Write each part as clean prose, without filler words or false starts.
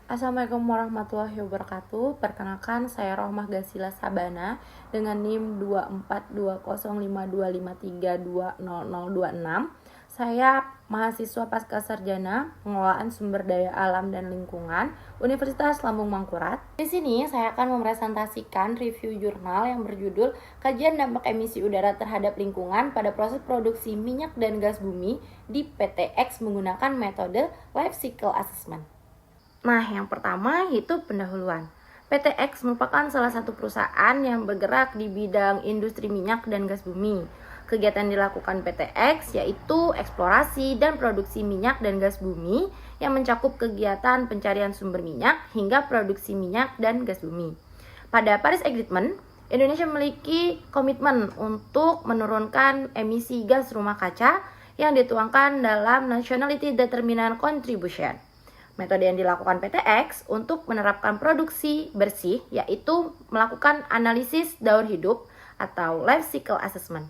Assalamualaikum warahmatullahi wabarakatuh. Perkenalkan, saya Rohmah Gasila Sabana dengan NIM 2420525320026. Saya mahasiswa pasca sarjana Pengelolaan Sumber Daya Alam dan Lingkungan Universitas Lambung Mangkurat. Di sini saya akan mempresentasikan review jurnal yang berjudul Kajian Dampak Emisi Udara Terhadap Lingkungan pada Proses Produksi Minyak dan Gas Bumi di PTX menggunakan metode Life Cycle Assessment. Nah, yang pertama yaitu pendahuluan. PTX merupakan salah satu perusahaan yang bergerak di bidang industri minyak dan gas bumi. Kegiatan dilakukan PTX yaitu eksplorasi dan produksi minyak dan gas bumi yang mencakup kegiatan pencarian sumber minyak hingga produksi minyak dan gas bumi. Pada Paris Agreement, Indonesia memiliki komitmen untuk menurunkan emisi gas rumah kaca yang dituangkan dalam Nationality Determinant Contribution. Metode yang dilakukan PTX untuk menerapkan produksi bersih yaitu melakukan analisis daur hidup atau Life Cycle Assessment.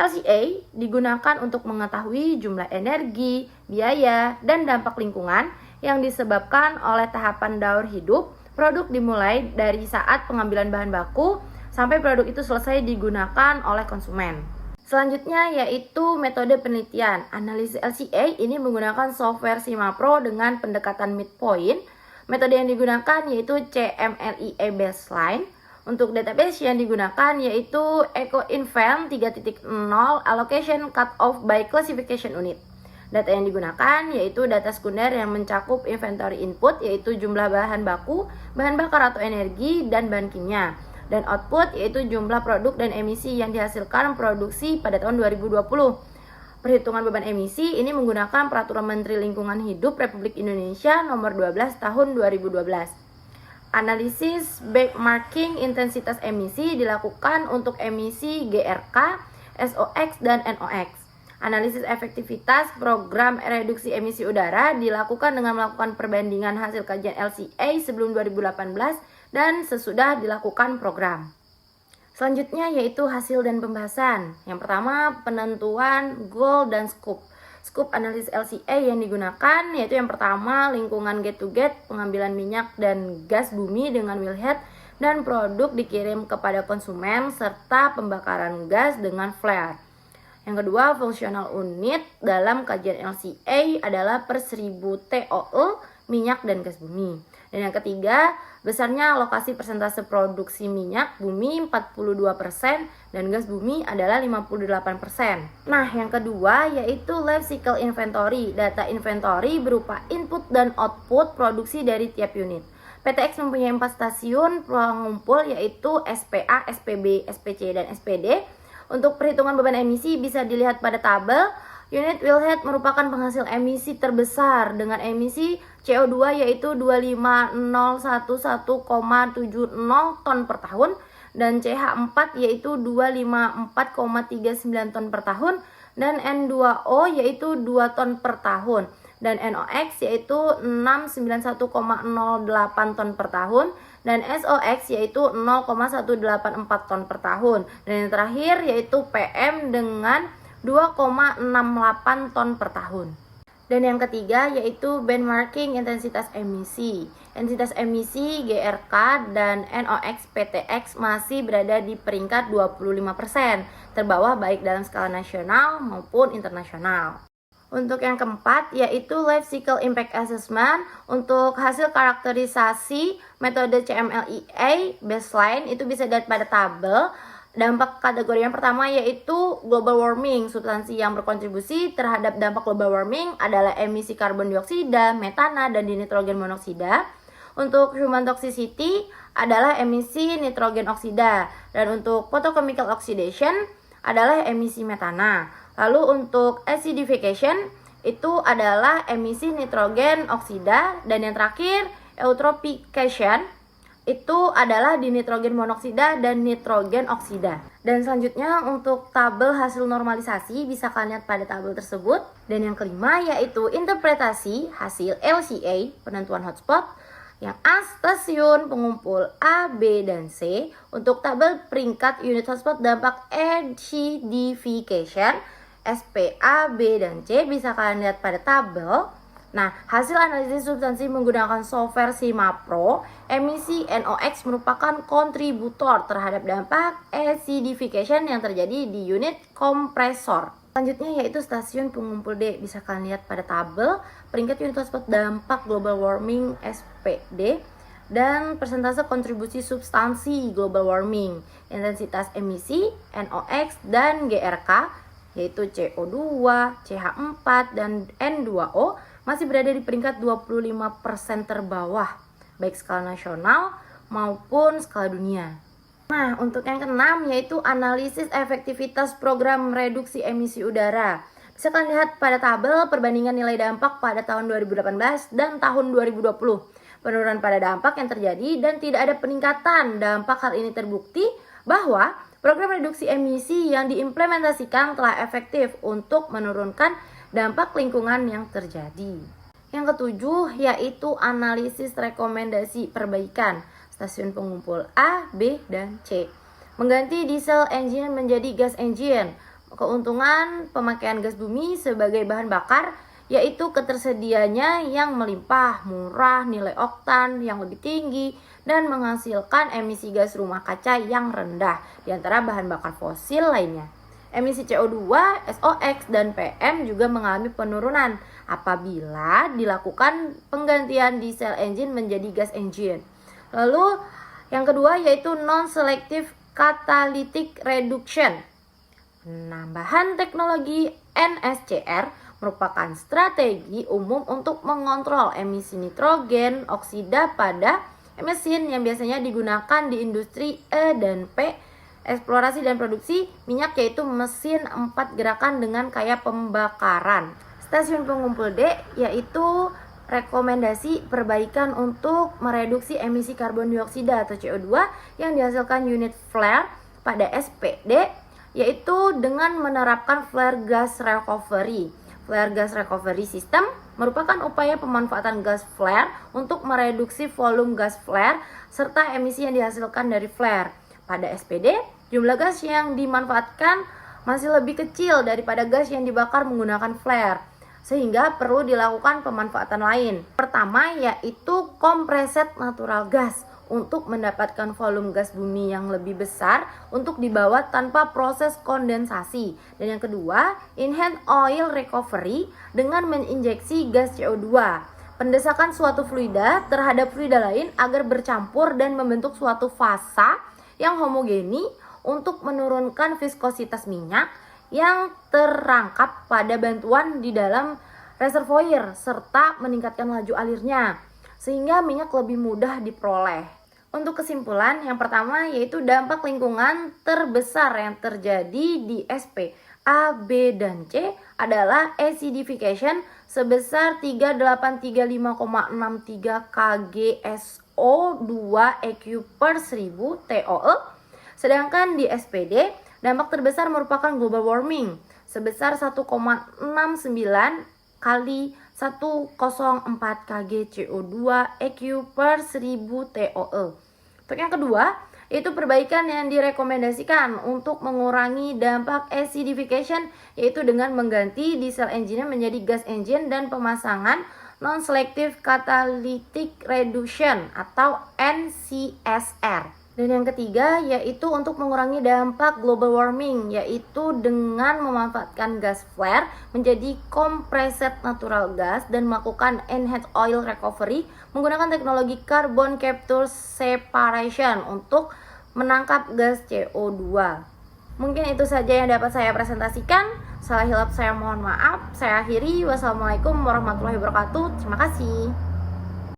LCA digunakan untuk mengetahui jumlah energi, biaya, dan dampak lingkungan yang disebabkan oleh tahapan daur hidup. Produk dimulai dari saat pengambilan bahan baku sampai produk itu selesai digunakan oleh konsumen. Selanjutnya yaitu metode penelitian. Analisis LCA ini menggunakan software SIMAPRO dengan pendekatan midpoint. Metode yang digunakan yaitu CMLIE baseline. Untuk database yang digunakan yaitu EcoInvent 3.0 Allocation Cut-off by Classification Unit. Data yang digunakan yaitu data sekunder yang mencakup inventory input yaitu jumlah bahan baku, bahan bakar atau energi, dan bahan kimia. Dan output yaitu jumlah produk dan emisi yang dihasilkan produksi pada tahun 2020. Perhitungan beban emisi ini menggunakan Peraturan Menteri Lingkungan Hidup Republik Indonesia Nomor 12 Tahun 2012. Analisis benchmarking intensitas emisi dilakukan untuk emisi GRK, SOX, dan NOx. Analisis efektivitas program reduksi emisi udara dilakukan dengan melakukan perbandingan hasil kajian LCA sebelum 2018 dan sesudah dilakukan program. Selanjutnya yaitu hasil dan pembahasan. Yang pertama, penentuan goal dan scope. Scope analisis LCA yang digunakan yaitu yang pertama, lingkungan gate-to-gate, pengambilan minyak dan gas bumi dengan wellhead dan produk dikirim kepada konsumen serta pembakaran gas dengan flare. Yang kedua, fungsional unit dalam kajian LCA adalah per 1000 TOE minyak dan gas bumi. Dan yang ketiga, besarnya alokasi persentase produksi minyak bumi 42% dan gas bumi adalah 58%. Nah, yang kedua yaitu Life Cycle Inventory. Data inventory berupa input dan output produksi dari tiap unit. PTX mempunyai 4 stasiun pengumpul yaitu SPA, SPB, SPC, dan SPD. Untuk perhitungan beban emisi bisa dilihat pada tabel. Unit wellhead merupakan penghasil emisi terbesar dengan emisi CO2 yaitu 25011,70 ton per tahun dan CH4 yaitu 254,39 ton per tahun dan N2O yaitu 2 ton per tahun dan NOx yaitu 691,08 ton per tahun dan SOX yaitu 0,184 ton per tahun dan yang terakhir yaitu PM dengan 2,68 ton per tahun. Dan yang ketiga yaitu benchmarking intensitas emisi. Intensitas emisi GRK dan NOx PTX masih berada di peringkat 25%, terbawah baik dalam skala nasional maupun internasional. Untuk yang keempat yaitu Life Cycle Impact Assessment. Untuk hasil karakterisasi metode CMLIE baseline itu bisa dilihat pada tabel. Dampak kategori yang pertama yaitu global warming. Substansi yang berkontribusi terhadap dampak global warming adalah emisi karbon dioksida, metana, dan dinitrogen monoksida. Untuk human toxicity adalah emisi nitrogen oksida. Dan untuk photochemical oxidation adalah emisi metana. Lalu untuk acidification itu adalah emisi nitrogen oksida. Dan yang terakhir eutrophication itu adalah dinitrogen monoksida dan nitrogen oksida. Dan selanjutnya untuk tabel hasil normalisasi bisa kalian lihat pada tabel tersebut. Dan yang kelima yaitu interpretasi hasil LCA penentuan hotspot. Yang A, stasiun pengumpul A, B, dan C. Untuk tabel peringkat unit hotspot dampak acidification SPA, B, dan C bisa kalian lihat pada tabel. Nah, hasil analisis substansi menggunakan software SIMAPRO, emisi NOx merupakan kontributor terhadap dampak acidification yang terjadi di unit kompresor. Selanjutnya yaitu stasiun pengumpul D. Bisa kalian lihat pada tabel peringkat unit hotspot dampak global warming SPD dan persentase kontribusi substansi global warming, intensitas emisi NOx dan GRK yaitu CO2, CH4 dan N2O masih berada di peringkat 25% terbawah baik skala nasional maupun skala dunia. Nah, untuk yang keenam yaitu analisis efektivitas program reduksi emisi udara. Bisa kalian lihat pada tabel perbandingan nilai dampak pada tahun 2018 dan tahun 2020. Penurunan pada dampak yang terjadi dan tidak ada peningkatan dampak. Hal ini terbukti bahwa program reduksi emisi yang diimplementasikan telah efektif untuk menurunkan dampak lingkungan yang terjadi. Yang ketujuh yaitu analisis rekomendasi perbaikan stasiun pengumpul A, B, dan C. Mengganti diesel engine menjadi gas engine. Keuntungan pemakaian gas bumi sebagai bahan bakar yaitu ketersediaannya yang melimpah, murah, nilai oktan yang lebih tinggi, dan menghasilkan emisi gas rumah kaca yang rendah di antara bahan bakar fosil lainnya. Emisi CO2, SOx, dan PM juga mengalami penurunan apabila dilakukan penggantian diesel engine menjadi gas engine. Lalu yang kedua yaitu non-selective catalytic reduction. Penambahan teknologi NSCR merupakan strategi umum untuk mengontrol emisi nitrogen oksida pada mesin yang biasanya digunakan di industri E dan P, eksplorasi dan produksi minyak yaitu mesin 4 gerakan dengan kaya pembakaran. Stasiun pengumpul D yaitu rekomendasi perbaikan untuk mereduksi emisi karbon dioksida atau CO2 yang dihasilkan unit flare pada SPD yaitu dengan menerapkan flare gas recovery. Flare gas recovery system merupakan upaya pemanfaatan gas flare untuk mereduksi volume gas flare serta emisi yang dihasilkan dari flare. Pada SPD, jumlah gas yang dimanfaatkan masih lebih kecil daripada gas yang dibakar menggunakan flare, sehingga perlu dilakukan pemanfaatan lain. Pertama yaitu compressed natural gas untuk mendapatkan volume gas bumi yang lebih besar untuk dibawa tanpa proses kondensasi. Dan yang kedua, enhanced oil recovery dengan menginjeksi gas CO2. Pendesakan suatu fluida terhadap fluida lain agar bercampur dan membentuk suatu fasa yang homogeni untuk menurunkan viskositas minyak yang terangkap pada bantuan di dalam reservoir serta meningkatkan laju alirnya sehingga minyak lebih mudah diperoleh. Untuk kesimpulan, yang pertama yaitu dampak lingkungan terbesar yang terjadi di SP A, B, dan C adalah acidification sebesar 3835,63 kgSO2 EQ per 1000 TOE. Sedangkan di SPD, dampak terbesar merupakan global warming sebesar 1,69 kali 104 kg CO2 EQ per 1000 TOE. Untuk yang kedua, yaitu perbaikan yang direkomendasikan untuk mengurangi dampak acidification yaitu dengan mengganti diesel engine menjadi gas engine dan pemasangan non-selective catalytic reduction atau NCSR. Dan yang ketiga yaitu untuk mengurangi dampak global warming yaitu dengan memanfaatkan gas flare menjadi compressed natural gas dan melakukan enhanced oil recovery menggunakan teknologi carbon capture separation untuk menangkap gas CO2. Mungkin itu saja yang dapat saya presentasikan. Salah hilap saya mohon maaf. Saya akhiri. Wassalamualaikum warahmatullahi wabarakatuh. Terima kasih.